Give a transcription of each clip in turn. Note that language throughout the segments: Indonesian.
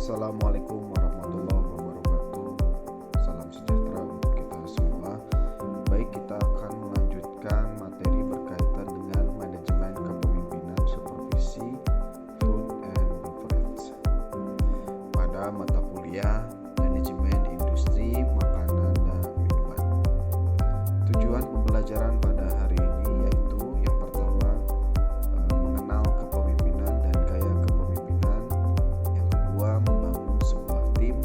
Assalamualaikum warahmatullahi wabarakatuh. Salam sejahtera untuk kita semua. Baik, kita akan melanjutkan materi berkaitan dengan manajemen kepemimpinan supervisi food and beverage pada mata kuliah manajemen industri makanan dan minuman. Tujuan pembelajaran pada hari ini yaitu yang pertama, mengenal kepemimpinan dan gaya kepemimpinan. Yang kedua, membangun sebuah tim.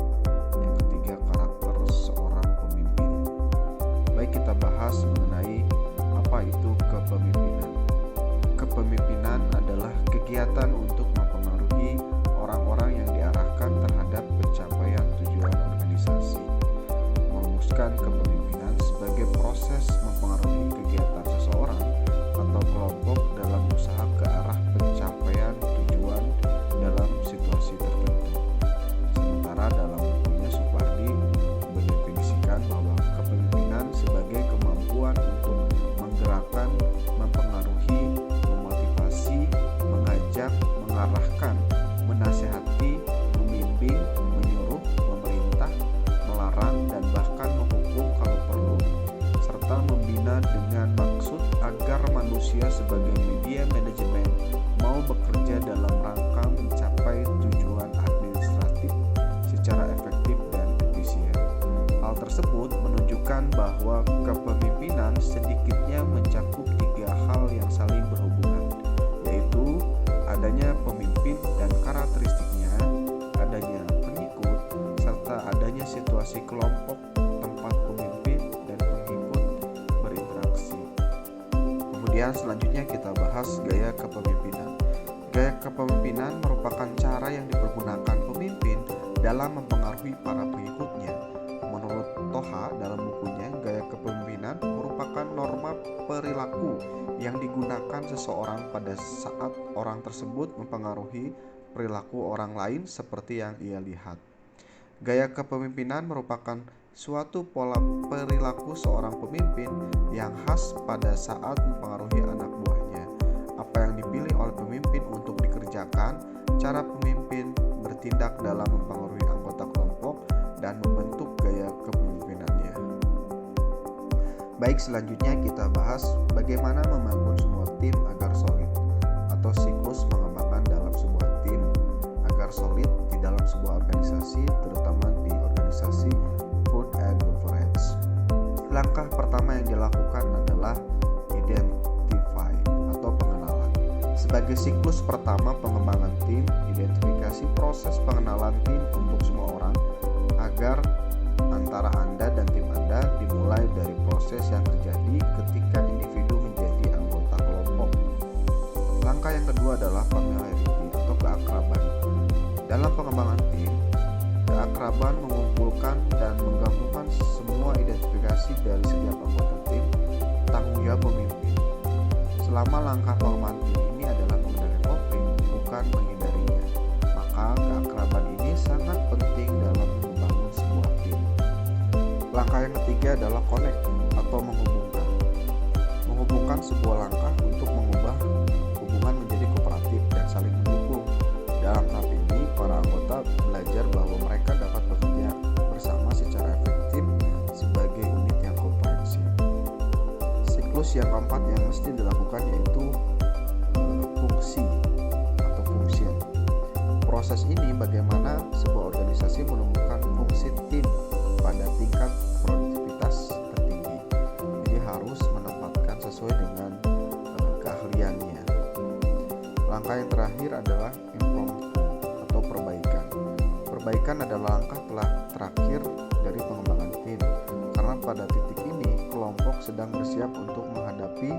Yang ketiga, karakter seorang pemimpin. Baik, kita bahas mengenai apa itu kepemimpinan. Kepemimpinan adalah kegiatan untuk mempengaruhi orang-orang yang diarahkan terhadap pencapaian tujuan organisasi. Merumuskan kepemimpinan sebagai proses mempengaruhi kegiatan seseorang atau kelompok dalam usaha ke arah pencapaian tujuan dalam situasi tertentu. Sementara dalam bukunya Supardi mendefinisikan bahwa kepemimpinan sebagai kemampuan untuk menggerakkan, mempengaruhi, memotivasi, mengajak, mengarahkan, menasihati, membimbing, menyuruh, memerintah, melarang, dan bahkan menghukum kalau perlu, serta membina dengan maksud agar manusia sebagai media manajemen mau bekerja dalam rangka mencapai tujuan administratif secara efektif dan efisien. Hal tersebut menunjukkan bahwa kepemimpinan sedikitnya mencakup tiga hal yang saling berhubungan, yaitu adanya pemimpin dan karakteristiknya, adanya pengikut, serta adanya situasi kelompok tempat pemimpin dan pengikut berinteraksi. Kemudian selanjutnya kita bahas gaya kepemimpinan. Gaya kepemimpinan merupakan cara yang dipergunakan pemimpin dalam mempengaruhi para pengikutnya. Menurut Toha dalam bukunya, gaya kepemimpinan merupakan norma perilaku yang digunakan seseorang pada saat orang tersebut mempengaruhi perilaku orang lain seperti yang ia lihat. Gaya kepemimpinan merupakan suatu pola perilaku seorang pemimpin yang khas pada saat mempengaruhi anak buahnya. Apa yang dipilih oleh pemimpin untuk dikerjakan, cara pemimpin bertindak dalam mempengaruhi anggota kelompok, dan membentuk gaya kepemimpinannya. Baik, selanjutnya kita bahas bagaimana membangun sebuah tim agar solid, atau siklus mengembangkan dalam sebuah tim agar solid di dalam sebuah organisasi, terutama di organisasi food and beverage. Langkah pertama yang dilakukan adalah identify atau pengenalan. Sebagai siklus pertama pengembangan tim, identifikasi proses pengenalan tim untuk semua orang agar antara Anda dan tim Anda dimulai dari proses yang terjadi ketika individu menjadi anggota kelompok. Langkah yang kedua adalah familiarity atau keakraban. Dalam pengembangan tim, keakraban mengumpulkan dan menggabungkan semua identifikasi dari setiap anggota tim, tanggung jawab pemimpin. Selama langkah pengembangan tim ini adalah menghindari konflik, bukan menghindarinya, maka keakraban ini sangat penting dalam membangun sebuah tim. Langkah yang ketiga adalah connect atau menghubungkan. Menghubungkan sebuah langkah untuk mengubah hubungan menjadi kooperatif dan saling mendukung. Dalam tahap ini, para anggota belajar bahwa mereka dapat bekerja bersama secara efektif sebagai unit yang komprehensif. Siklus yang keempat yang mesti dilakukan yaitu fungsi atau function. Proses ini bagaimana sebuah organisasi menemukan fungsi tim pada tingkat produktivitas tertinggi. Jadi harus menempatkan sesuai dengan keahliannya. Langkah yang terakhir adalah improvement atau perbaikan. Perbaikan adalah langkah terakhir dari pengembangan tim, karena pada titik ini kelompok sedang bersiap untuk menghadapi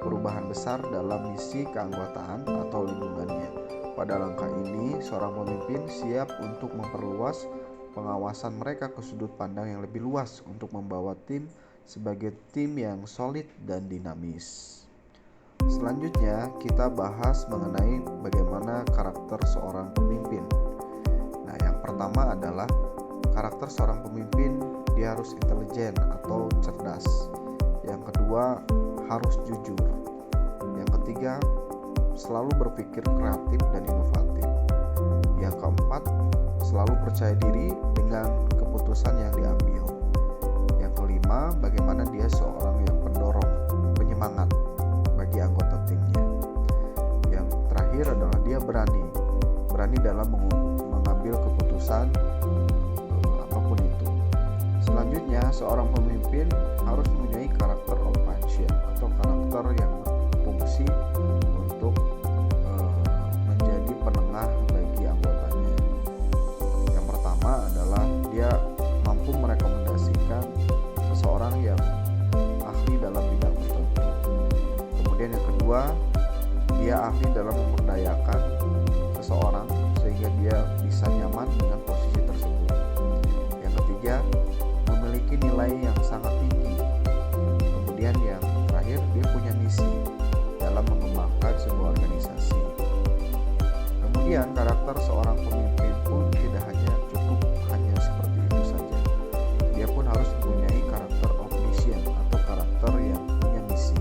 perubahan besar dalam misi keanggotaan atau lingkungannya. Pada langkah ini, seorang pemimpin siap untuk memperluas pengawasan mereka ke sudut pandang yang lebih luas untuk membawa tim sebagai tim yang solid dan dinamis. Selanjutnya, kita bahas mengenai bagaimana karakter seorang pemimpin. Nah, yang pertama adalah karakter seorang pemimpin, dia harus intelijen atau cerdas. Yang kedua, harus jujur. Yang ketiga, selalu berpikir kreatif dan inovatif. Yang keempat, selalu percaya diri dengan keputusan yang diambil. Yang kelima, bagaimana dia seorang yang pendorong, penyemangat bagi anggota timnya. Yang terakhir adalah dia berani dalam mengambil keputusan apapun itu. Selanjutnya, seorang pemimpin harus mempunyai karakter of function atau karakter yang berfungsi untuk menjadi penengah bagi anggotanya. Yang pertama adalah dia mampu merekomendasikan seseorang yang ahli dalam bidang tertentu. Kemudian yang kedua, dia ahli dalam memberdayakan seseorang sehingga dia bisa nyaman dengan posisi tersebut. Yang ketiga, memiliki nilai yang sangat tinggi. Kemudian yang terakhir, dia punya misi dalam mengembangkan sebuah organisasi. Kemudian karakter seorang pemimpin pun tidak hanya cukup hanya seperti itu saja. Dia pun harus mempunyai karakter of mission atau karakter yang punya misi.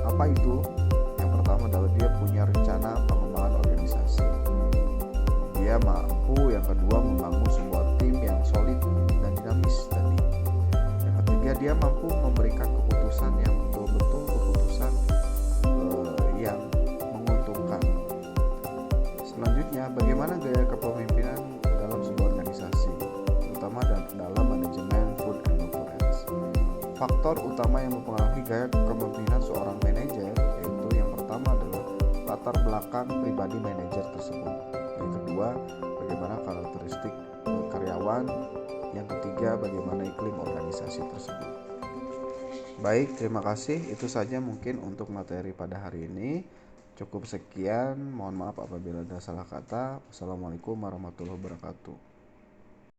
Apa itu? Yang pertama adalah dia punya rencana pengembangan organisasi. Dia mampu yang kedua membangun sebuah tim yang solid dan dinamis tadi. Yang ketiga, dia mampu memberikan keputusan yang betul-betul keputusan yang menguntungkan. Selanjutnya, bagaimana gaya kepemimpinan dalam sebuah organisasi, terutama dalam manajemen food and governance. Faktor utama yang mempengaruhi gaya kepemimpinan seorang manajer yaitu yang pertama adalah latar belakang pribadi manajer tersebut. Yang kedua, bagaimana karakteristik karyawan. Yang ketiga, bagaimana iklim organisasi tersebut. Baik, terima kasih. Itu saja mungkin untuk materi pada hari ini. Cukup sekian. Mohon maaf apabila ada salah kata. Wassalamualaikum warahmatullahi wabarakatuh.